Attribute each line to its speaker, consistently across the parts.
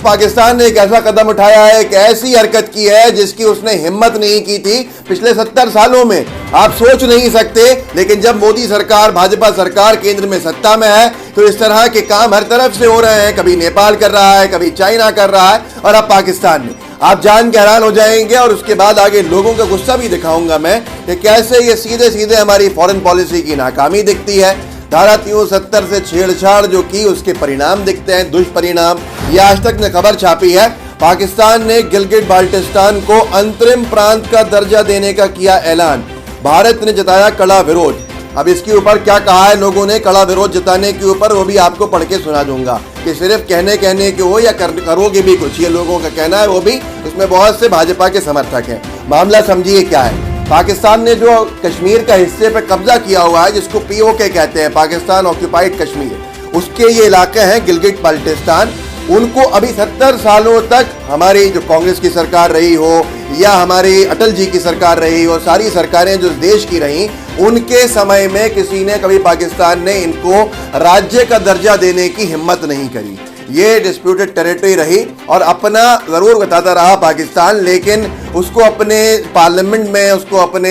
Speaker 1: पाकिस्तान ने एक ऐसा कदम उठाया है, एक ऐसी हरकत की है जिसकी उसने हिम्मत नहीं की थी पिछले 70 सालों में। आप सोच नहीं सकते, लेकिन जब मोदी सरकार, भाजपा सरकार केंद्र में सत्ता में है तो इस तरह के काम हर तरफ से हो रहे हैं। कभी नेपाल कर रहा है, कभी चाइना कर रहा है और अब पाकिस्तान ने। आप जान के हैरान हो जाएंगे और उसके बाद आगे लोगों का गुस्सा भी दिखाऊंगा मैं कि कैसे ये सीधे सीधे हमारी फॉरेन पॉलिसी की नाकामी दिखती है। धारा 370 से छेड़छाड़ जो की, उसके परिणाम दिखते हैं, दुष्परिणाम। ये आज तक ने खबर छापी है, पाकिस्तान ने गिलगिट बाल्टिस्तान को अंतरिम प्रांत का दर्जा देने का किया ऐलान। भारत ने जताया कड़ा विरोध। अब इसके ऊपर क्या कहा है लोगों ने कड़ा विरोध जताने के ऊपर, वो भी आपको पढ़ के सुना दूंगा कि सिर्फ कहने के हो या करोगे भी कुछ, ये लोगों का कहना है। वो भी उसमें बहुत से भाजपा के समर्थक हैं। मामला समझिए क्या है। पाकिस्तान ने जो कश्मीर का हिस्से पर कब्जा किया हुआ है, जिसको पीओके कहते हैं, पाकिस्तान ऑक्यूपाइड कश्मीर, उसके ये इलाके हैं गिलगिट बाल्टिस्तान। उनको अभी 70 सालों तक हमारी जो कांग्रेस की सरकार रही हो या हमारी अटल जी की सरकार रही हो, सारी सरकारें जो देश की रहीं, उनके समय में किसी ने कभी पाकिस्तान ने इनको राज्य का दर्जा देने की हिम्मत नहीं करी। ये डिस्प्यूटेड टेरिटरी रही और अपना ज़रूर बताता रहा पाकिस्तान, लेकिन उसको अपने पार्लियामेंट में, उसको अपने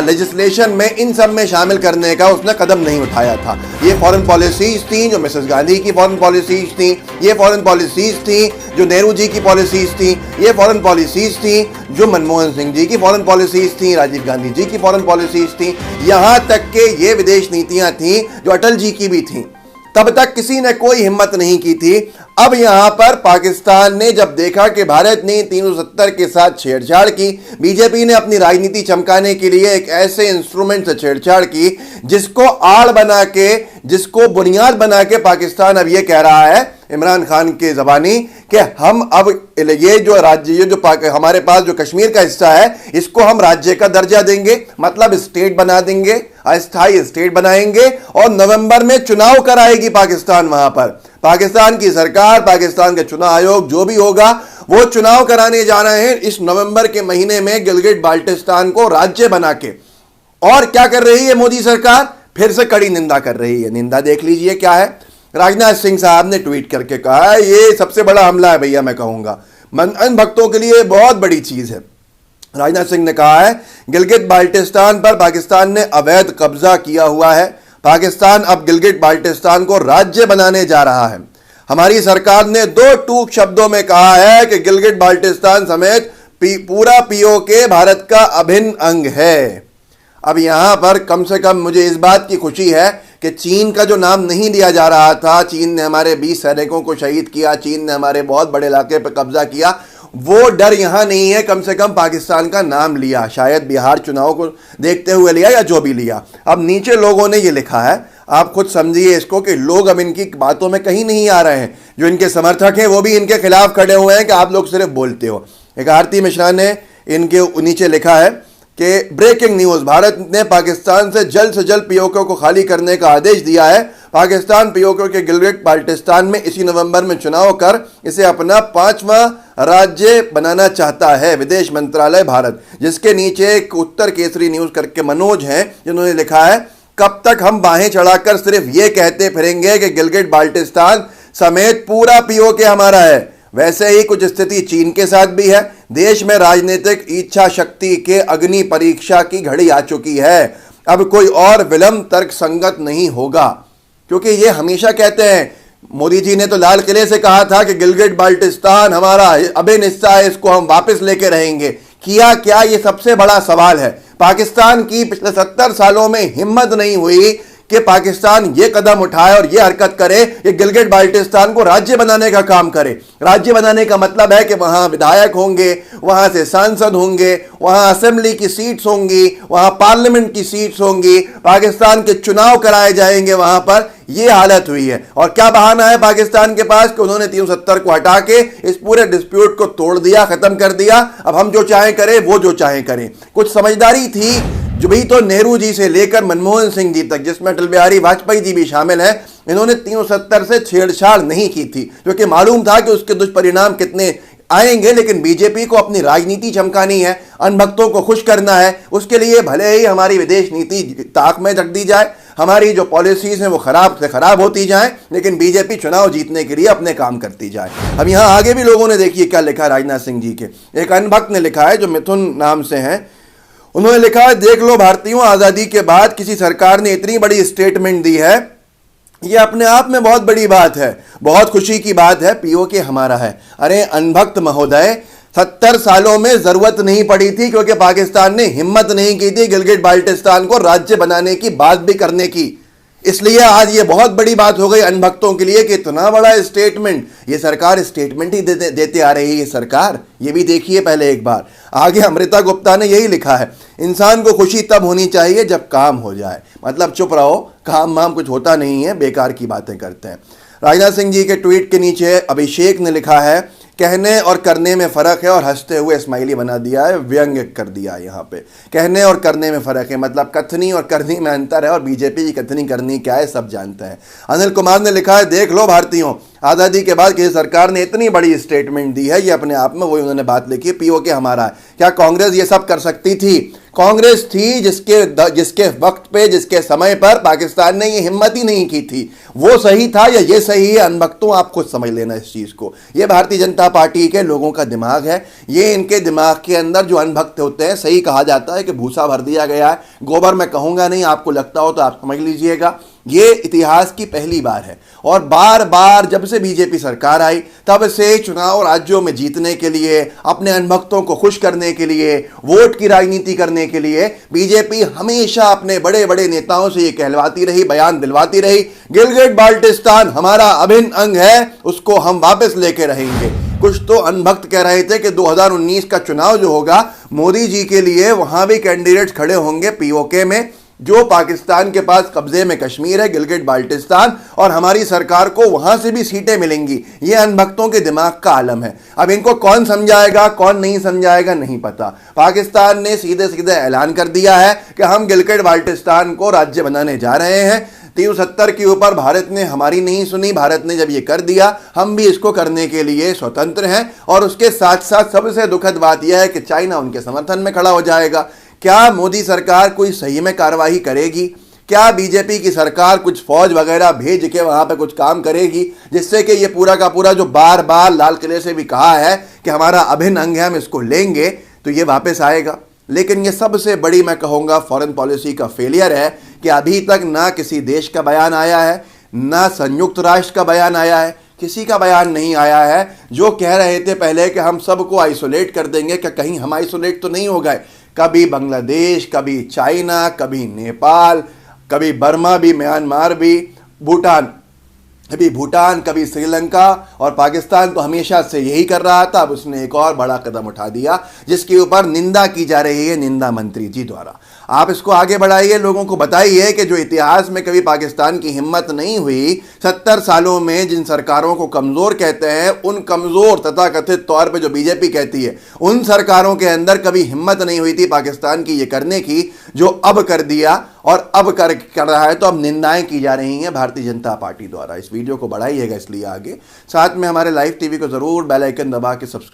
Speaker 1: लेजिस्लेशन में, इन सब में शामिल करने का उसने कदम नहीं उठाया था। ये फॉरेन पॉलिसीज थी जो मिसेस गांधी की फॉरेन पॉलिसीज थी, ये फॉरेन पॉलिसीज थी जो नेहरू जी की पॉलिसीज थी, ये फॉरेन पॉलिसीज थी जो मनमोहन सिंह जी की फॉरेन पॉलिसीज थी, राजीव गांधी जी की फॉरेन पॉलिसीज थी, यहाँ तक के ये विदेश नीतियाँ थीं जो अटल जी की भी थीं। तब तक किसी ने कोई हिम्मत नहीं की थी। अब यहां पर पाकिस्तान ने जब देखा कि भारत ने 370 के साथ छेड़छाड़ की, बीजेपी ने अपनी राजनीति चमकाने के लिए एक ऐसे इंस्ट्रूमेंट से छेड़छाड़ की जिसको आड़ बना के, जिसको बुनियाद बना के पाकिस्तान अब ये कह रहा है इमरान खान के ज़बानी कि हम अब ये जो राज्य, ये जो हमारे पास जो कश्मीर का हिस्सा है, इसको हम राज्य का दर्जा देंगे, मतलब स्टेट बना देंगे, अस्थायी स्टेट बनाएंगे और नवंबर में चुनाव कराएगी पाकिस्तान। वहां पर पाकिस्तान की सरकार, पाकिस्तान के चुनाव आयोग जो भी होगा, वो चुनाव कराने जा रहे हैं इस नवंबर के महीने में गिलगिट बाल्टिस्तान को राज्य बना के। और क्या कर रही है मोदी सरकार? फिर से कड़ी निंदा कर रही है। निंदा देख लीजिए क्या है। राजनाथ सिंह साहब ने ट्वीट करके कहा है, ये सबसे बड़ा हमला है भैया, मैं कहूंगा अन भक्तों के लिए बहुत बड़ी चीज है। राजनाथ सिंह ने कहा है गिलगिट बाल्टिस्तान पर पाकिस्तान ने अवैध कब्जा किया हुआ है। पाकिस्तान अब गिलगिट बाल्टिस्तान को राज्य बनाने जा रहा है। हमारी सरकार ने 2 टूक शब्दों में कहा है कि गिलगिट बाल्टिस्तान समेत पूरा पीओके भारत का अभिन्न अंग है। अब यहां पर कम से कम मुझे इस बात की खुशी है कि चीन का जो नाम नहीं लिया जा रहा था, चीन ने हमारे 20 सैनिकों को शहीद किया, चीन ने हमारे बहुत बड़े इलाके पर कब्जा किया, वो डर यहां नहीं है। कम से कम पाकिस्तान का नाम लिया, शायद बिहार चुनाव को देखते हुए लिया या जो भी लिया। अब नीचे लोगों ने ये लिखा है, आप खुद समझिए इसको, कि लोग अब इनकी बातों में कहीं नहीं आ रहे हैं। जो इनके समर्थक हैं वो भी इनके खिलाफ खड़े हुए हैं कि आप लोग सिर्फ बोलते हो। एक आरती मिश्रा ने इनके नीचे लिखा है कि ब्रेकिंग न्यूज, भारत ने पाकिस्तान से जल्द पीओके को खाली करने का आदेश दिया है। पाकिस्तान पीओके के गिलगिट बाल्टिस्तान में इसी नवंबर में चुनाव कर इसे अपना 5वां राज्य बनाना चाहता है विदेश मंत्रालय भारत। जिसके नीचे एक उत्तर केसरी न्यूज करके मनोज हैं, जिन्होंने लिखा है, कब तक हम बाहें चढ़ाकर सिर्फ ये कहते फिरेंगे कि गिलगिट बाल्टिस्तान समेत पूरा पीओके हमारा है। वैसे ही कुछ स्थिति चीन के साथ भी है। देश में राजनीतिक इच्छा शक्ति के अग्नि परीक्षा की घड़ी आ चुकी है। अब कोई और विलंब तर्क संगत नहीं होगा, क्योंकि ये हमेशा कहते हैं, मोदी जी ने तो लाल किले से कहा था कि गिलगिट बाल्टिस्तान हमारा अभिन्न हिस्सा है, इसको हम वापस लेके रहेंगे। किया क्या? ये सबसे बड़ा सवाल है। पाकिस्तान की पिछले 70 सालों में हिम्मत नहीं हुई कि पाकिस्तान ये कदम उठाए और ये हरकत करे, ये गिलगिट बाल्टिस्तान को राज्य बनाने का काम करे। राज्य बनाने का मतलब है कि वहां विधायक होंगे, वहां से सांसद होंगे, वहां असेंबली की सीट्स होंगी, वहां पार्लियामेंट की सीट्स होंगी, पाकिस्तान के चुनाव कराए जाएंगे वहां पर। ये हालत हुई है। और क्या बहाना है पाकिस्तान के पास कि उन्होंने 370 को हटा के इस पूरे डिस्प्यूट को तोड़ दिया, खत्म कर दिया। अब हम जो चाहें करें, वो जो चाहें करें। कुछ समझदारी थी जो भी तो नेहरू जी से लेकर मनमोहन सिंह जी तक, जिसमें अटल बिहारी वाजपेयी जी भी शामिल हैं, इन्होंने 370 से छेड़छाड़ नहीं की थी, क्योंकि मालूम था कि उसके दुष्परिणाम कितने आएंगे। लेकिन बीजेपी को अपनी राजनीति चमकानी है, अनभक्तों को खुश करना है, उसके लिए भले ही हमारी विदेश नीति ताक में रख दी जाए, हमारी जो पॉलिसीज हैं वो खराब से खराब होती जाएं, लेकिन बीजेपी चुनाव जीतने के लिए अपने काम करती जाए। अब यहां आगे भी लोगों ने देखिए क्या लिखा राजनाथ सिंह जी के। एक अन्य भक्त ने लिखा है जो मिथुन नाम से हैं, उन्होंने लिखा है, देख लो भारतीयों, आजादी के बाद किसी सरकार ने इतनी बड़ी स्टेटमेंट दी है, ये अपने आप में बहुत बड़ी बात है, बहुत खुशी की बात है, पीओके हमारा है। अरे अनभक्त महोदय, 70 सालों में जरूरत नहीं पड़ी थी क्योंकि पाकिस्तान ने हिम्मत नहीं की थी गिलगिट बाल्टिस्तान को राज्य बनाने की बात भी करने की। इसलिए आज ये बहुत बड़ी बात हो गई अनभक्तों के लिए कि इतना बड़ा स्टेटमेंट, ये सरकार स्टेटमेंट ही देते आ रही है। ये सरकार, ये भी देखिए पहले एक बार। आगे अमृता गुप्ता ने यही लिखा है, इंसान को खुशी तब होनी चाहिए जब काम हो जाए। मतलब चुप रहो, काम वाम कुछ होता नहीं है, बेकार की बातें करते हैं। राजनाथ सिंह जी के ट्वीट के नीचे अभिषेक ने लिखा है, कहने और करने में फ़र्क है, और हंसते हुए स्माइली बना दिया है, व्यंग्य कर दिया है। यहाँ पे कहने और करने में फ़र्क है, मतलब कथनी और करनी में अंतर है, और बीजेपी की कथनी करनी क्या है सब जानते हैं। अनिल कुमार ने लिखा है, देख लो भारतीयों, आज़ादी के बाद किसी सरकार ने इतनी बड़ी स्टेटमेंट दी है, ये अपने आप में वही उन्होंने बात लिखी है, पीओके हमारा है। क्या कांग्रेस ये सब कर सकती थी? कांग्रेस थी जिसके वक्त पे, जिसके समय पर पाकिस्तान ने ये हिम्मत ही नहीं की थी। वो सही था या ये सही है? अनभक्तों, आप खुद समझ लेना इस चीज़ को। ये भारतीय जनता पार्टी के लोगों का दिमाग है। ये इनके दिमाग के अंदर जो अनभक्त होते हैं, सही कहा जाता है कि भूसा भर दिया गया है। गोबर मैं कहूँगा नहीं, आपको लगता हो तो आप समझ लीजिएगा। ये इतिहास की पहली बार है, और बार बार जब से बीजेपी सरकार आई तब से चुनाव राज्यों में जीतने के लिए, अपने अनभक्तों को खुश करने के लिए, वोट की राजनीति करने के लिए बीजेपी हमेशा अपने बड़े बड़े नेताओं से ये कहलवाती रही, बयान दिलवाती रही, गिलगिट बाल्टिस्तान हमारा अभिन्न अंग है, उसको हम वापस लेके रहेंगे। कुछ तो अनभक्त कह रहे थे कि 2019 का चुनाव जो होगा मोदी जी के लिए, वहां भी कैंडिडेट्स खड़े होंगे पीओके में, जो पाकिस्तान के पास कब्जे में कश्मीर है, गिलगिट बाल्टिस्तान, और हमारी सरकार को वहां से भी सीटें मिलेंगी। ये अनभक्तों के दिमाग का आलम है। अब इनको कौन समझाएगा, कौन नहीं समझाएगा, नहीं पता। पाकिस्तान ने सीधे सीधे ऐलान कर दिया है कि हम गिलगिट बाल्टिस्तान को राज्य बनाने जा रहे हैं। 370 के ऊपर भारत ने हमारी नहीं सुनी। भारत ने जब ये कर दिया, हम भी इसको करने के लिए स्वतंत्र हैं। और उसके साथ साथ सबसे दुखद बात यह है कि चाइना उनके समर्थन में खड़ा हो जाएगा। क्या मोदी सरकार कोई सही में कार्रवाई करेगी? क्या बीजेपी की सरकार कुछ फौज वगैरह भेज के वहां पे कुछ काम करेगी, जिससे कि ये पूरा का पूरा जो बार बार लाल किले से भी कहा है कि हमारा अभिन्न अंग है, हम इसको लेंगे, तो ये वापस आएगा? लेकिन ये सबसे बड़ी, मैं कहूँगा, फॉरेन पॉलिसी का फेलियर है कि अभी तक ना किसी देश का बयान आया है, ना संयुक्त राष्ट्र का बयान आया है, किसी का बयान नहीं आया है। जो कह रहे थे पहले कि हम सबको आइसोलेट कर देंगे, क्या कहीं हम आइसोलेट तो नहीं हो गए? कभी बांग्लादेश, कभी चाइना, कभी नेपाल, कभी बर्मा भी, म्यांमार भी, भूटान, कभी श्रीलंका, और पाकिस्तान तो हमेशा से यही कर रहा था। अब उसने एक और बड़ा कदम उठा दिया जिसके ऊपर निंदा की जा रही है निंदा मंत्री जी द्वारा। आप इसको आगे बढ़ाइए, लोगों को बताइए कि जो इतिहास में कभी पाकिस्तान की हिम्मत नहीं हुई, 70 सालों में जिन सरकारों को कमज़ोर कहते हैं, उन कमज़ोर तथाकथित तौर पे जो बीजेपी कहती है, उन सरकारों के अंदर कभी हिम्मत नहीं हुई थी पाकिस्तान की ये करने की, जो अब कर दिया और अब कर रहा है। तो अब निंदाएं की जा रही हैं भारतीय जनता पार्टी द्वारा। इस वीडियो को बढ़ाइएगा इसलिए आगे, साथ में हमारे लाइव टीवी को ज़रूर बेल आइकन दबा के सब्सक्राइब